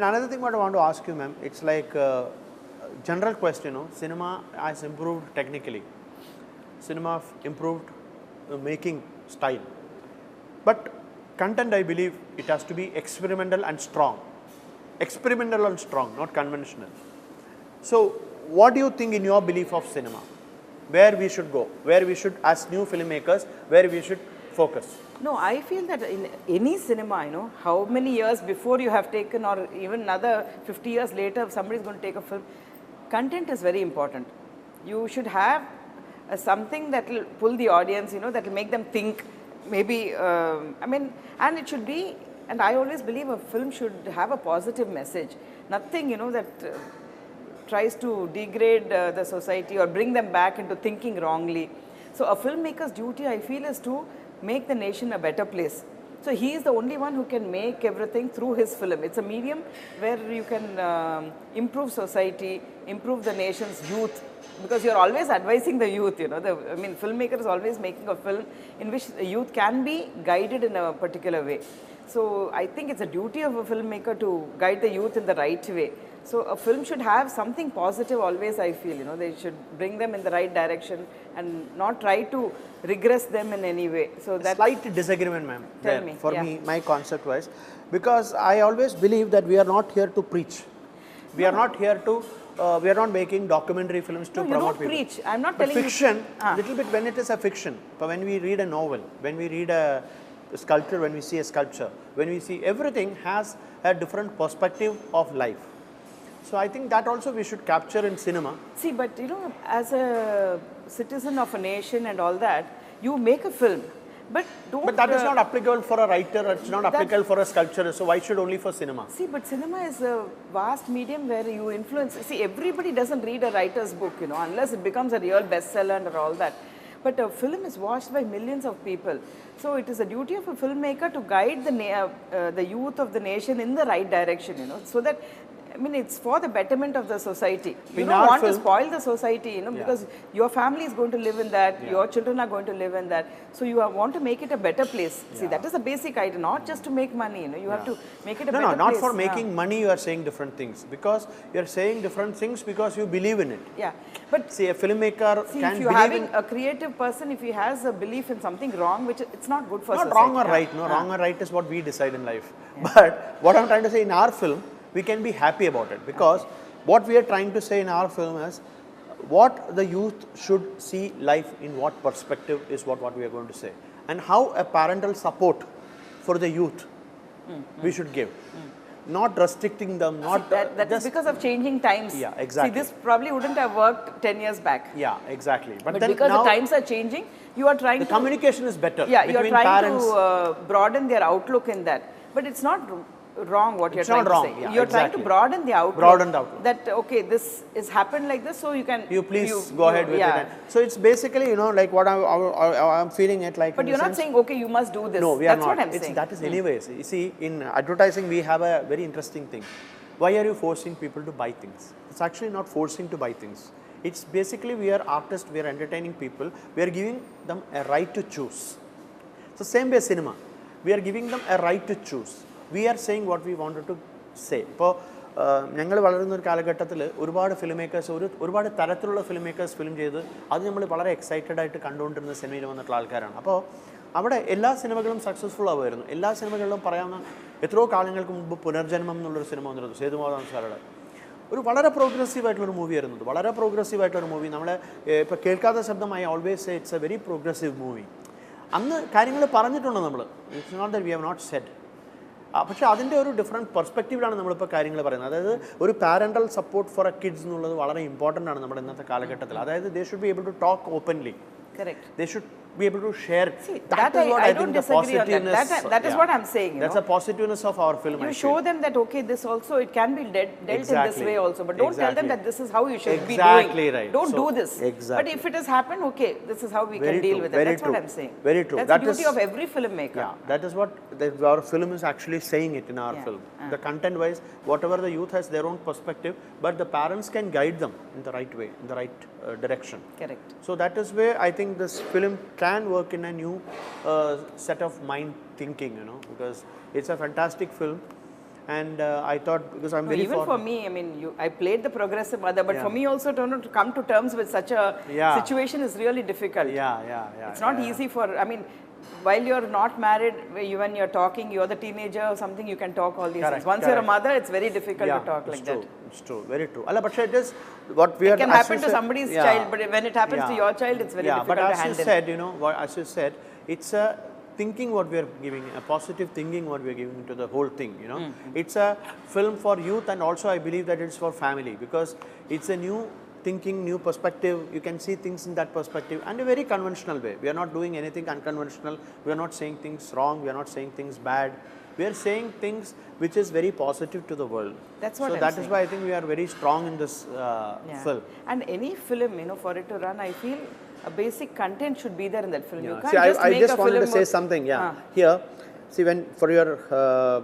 Then another thing what I want to ask you, ma'am, it's like general question, cinema has improved technically. Cinema improved making style. But content, I believe, it has to be experimental and strong. Experimental and strong, not conventional. So, what do you think in your belief of cinema? Where we should go? Where we should, as new filmmakers, where we should focus? No, I feel that in any cinema, how many years before you have taken, or even another 50 years later, if somebody is going to take a film, content is very important. You should have something that will pull the audience, that will make them think. Maybe, and it should be, and I always believe a film should have a positive message. Nothing, that tries to degrade the society or bring them back into thinking wrongly. So a filmmaker's duty, I feel, is to make the nation a better place. So he is the only one who can make everything through his film. It's a medium where you can improve society, improve the nation's youth, because you're always advising the youth, filmmaker is always making a film in which the youth can be guided in a particular way. So I think it's a duty of a filmmaker to guide the youth in the right way. So a film should have something positive always, I feel, they should bring them in the right direction and not try to regress them in any way. So that's slight disagreement, ma'am. Tell me. For me, my concept wise, because I always believe that we are not here to preach. We are not here to, we are not making documentary films to promote people. You don't preach. I'm not but telling fiction, you. Little bit when it is a fiction, but when we read a novel, when we read a sculpture, when we see a sculpture, when we see everything has a different perspective of life. So I think that also we should capture in cinema. See, but as a citizen of a nation and all that, you make a film, but don't... But that is not applicable for a writer, it's not applicable for a sculptor, so why should only for cinema? See, but cinema is a vast medium where you influence... See, everybody doesn't read a writer's book, unless it becomes a real bestseller and all that. But a film is watched by millions of people. So it is a duty of a filmmaker to guide the youth of the nation in the right direction, so that... it's for the betterment of the society. You don't want to spoil the society, because your family is going to live in that, your children are going to live in that. So you want to make it a better place. See, that is the basic idea, not just to make money, you have to make it a better place. No, not for making money you are saying different things. Because you are saying different things because you believe in it. Yeah. But see, a filmmaker can if you're having a creative person, if he has a belief in something wrong, which it's not good for society. Not wrong or right. No, wrong or right is what we decide in life. But what I'm trying to say, in our film, we can be happy about it, because what we are trying to say in our film is what the youth should see life in what perspective is what we are going to say, and how a parental support for the youth we should give. Not restricting them, not... that is because of changing times. Yeah, exactly. See, this probably wouldn't have worked 10 years back. Yeah, exactly. But then because the times are changing, you are trying to... The communication is better. Yeah, you are trying to broaden their outlook in that. But it's not wrong what you're trying to say. Yeah, you're trying to broaden the outlook. Broaden the outlook. That, okay, this is happened like this, so you can... You please go ahead with it. So it's basically, like what I'm feeling it like... But you're not saying, okay, you must do this. No, we are not. That's what I'm saying. That is anyways. You see, in advertising, we have a very interesting thing. Why are you forcing people to buy things? It's actually not forcing to buy things. It's basically, we are artists, we are entertaining people, we are giving them a right to choose. So same way cinema, we are giving them a right to choose. We are saying what we wanted to say. ഇപ്പോൾ ഞങ്ങൾ വളരുന്ന ഒരു കാലഘട്ടത്തിൽ ഒരുപാട് ഫിലിമേക്കേഴ്സ് ഒരുപാട് തരത്തിലുള്ള ഫിലിമേക്കേഴ്സ് film ചെയ്ത് അത് നമ്മൾ വളരെ എക്സൈറ്റഡ് ആയിട്ട് കണ്ടുകൊണ്ടിരുന്ന സിനിമയിൽ വന്നിട്ടുള്ള ആൾക്കാരാണ്. അപ്പോൾ അവിടെ എല്ലാ സിനിമകളും സക്സസ്ഫുൾ ആവുമായിരുന്നു. എല്ലാ സിനിമകളിലും പറയാവുന്ന എത്രയോ കാലങ്ങൾക്ക് മുമ്പ് പുനർജന്മം എന്നുള്ളൊരു സിനിമ വന്നിരുന്നു സേതുമാധവൻ സാറുടെ. ഒരു വളരെ പ്രോഗ്രസീവ് ആയിട്ടുള്ളൊരു മൂവി ആയിരുന്നു. വളരെ പ്രോഗ്രസീവ് ആയിട്ടുള്ളൊരു മൂവി. നമ്മളെ ഇപ്പോൾ കേൾക്കാത്ത ശബ്ദമായി always say it's a very progressive movie. അന്ന് കാര്യങ്ങൾ പറഞ്ഞിട്ടുണ്ട് നമ്മൾ. It's not that we have not said. പക്ഷേ അതിൻ്റെ ഒരു ഡിഫറെൻറ്റ് പെർസ്പെക്റ്റീവിലാണ് നമ്മളിപ്പോൾ കാര്യങ്ങൾ പറയുന്നത്. അതായത് ഒരു parental support for a kids എന്നുള്ളത് വളരെ ഇമ്പോർട്ടൻ്റ് ആണ് നമ്മുടെ ഇന്നത്തെ കാലഘട്ടത്തിൽ. അതായത് they should be able to talk openly. Correct. They should be able to share. See, that I don't disagree on that. That is what I'm saying. That's a positiveness of our film. You show them that, okay, this also, it can be dealt in this way also. But don't tell them that this is how you should be doing. Exactly right. Don't do this. Exactly. But if it has happened, okay, this is how we can deal with it. That's what I'm saying. Very true. That's the duty of every filmmaker. Yeah, that is what our film is actually saying it in our film. The content-wise, whatever the youth has their own perspective, but the parents can guide them in the right way, in the right direction. Correct. So that is where I think this film can work in a new set of mind thinking, because it's a fantastic film, And I thought, because I'm very even for me, I mean, I played the progressive mother, but Yeah. for me also to come to terms with such a Yeah. situation is really difficult. Yeah. It's not easy for, I mean, while you're not married, when you're talking, you're the teenager or something, you can talk all these Correct, things. Once you're a correct. mother, it's very difficult to talk it's like true. that. It's true, very true. But it is what we are. It can as happen you to said- somebody's yeah. child, but when it happens to Yeah. your child, it's very difficult but to as handle. you said, as you said, it's a thinking what we are giving, a positive thinking what we are giving to the whole thing, It's a film for youth, and also I believe that it's for family, because it's a new thinking, new perspective. You can see things in that perspective, and a very conventional way. We are not doing anything unconventional. We are not saying things wrong. We are not saying things bad. We are saying things which is very positive to the world. That's what so I'm that is saying. why I think we are very strong in this film. And any film, for it to run, I feel a basic content should be there in that film. You can't See, just I make just a wanted to film say with- something. Here, see, when for your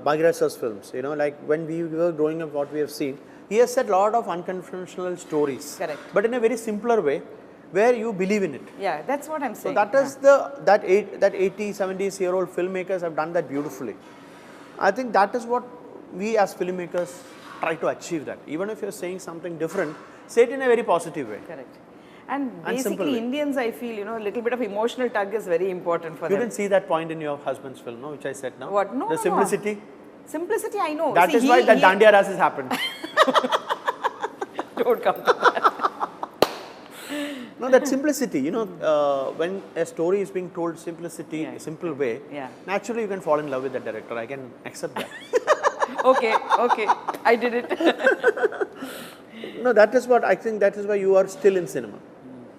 Bhagirasa's films, like when we were growing up, what we have seen, he has said a lot of unconventional stories. Correct. But in a very simpler way, where you believe in it. Yeah, that's what I'm So saying. that is that 80, 70-year-old filmmakers have done that beautifully. I think that is what we as filmmakers try to achieve. That even if you're saying something different, say it in a very positive way. Correct. And And simple basically, way. Indians, I feel, a little bit of emotional tug is very important for You them. didn't see that point in your husband's film, no? Which I said now. What? No, The no, simplicity. Simplicity, I know. That See, is why the Dandiya Ras has happened. Don't come to that. No, that simplicity, when a story is being told simplicity, Yeah. a simple way, Yeah. naturally you can fall in love with the director. I can accept that. Okay, I did it. No, that is what I think, that is why you are still in cinema.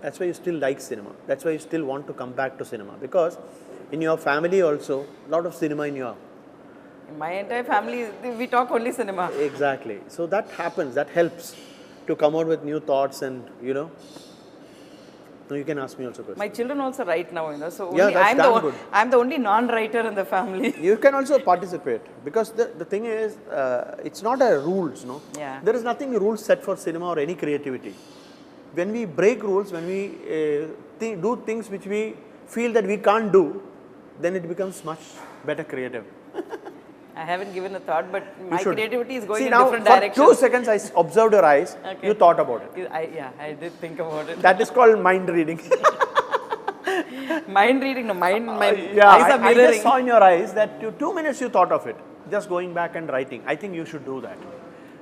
That's why you still like cinema. That's why you still want to come back to cinema. Because in your family also, a lot of cinema in your... In my entire family, we talk only cinema. Exactly. So that happens, that helps to come out with new thoughts and, No, you can ask me also questions. My children also write now, so Yeah, only that's I'm, damn good. I'm the only non-writer in the family. You can also participate, because the thing is, it's not a rules, no? Yeah. There is nothing rules set for cinema or any creativity. When we break rules, when we do things which we feel that we can't do, then it becomes much better creative. I haven't given a thought, but my should. creativity is going See, in now, different for directions. 2 seconds I observed your eyes, Okay. you thought about it. I did think about it. That is called mind reading. Mind reading, no, my Yeah, eyes are I mirroring. just saw in your eyes that 2 minutes you thought of it, just going back and writing. I think you should do that.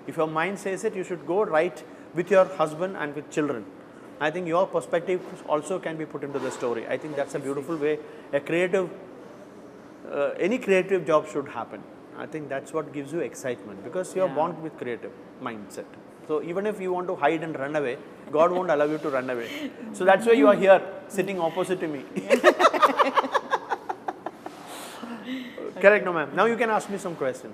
If your mind says it, you should go write with your husband and with children. I think your perspective also can be put into the story. I think that's a beautiful way. A creative, any creative job should happen. I think that's what gives you excitement, because you are born with creative mindset. So even if you want to hide and run away, God won't allow you to run away. So that's why you are here, sitting opposite to me. Correct, no ma'am. Now you can ask me some questions.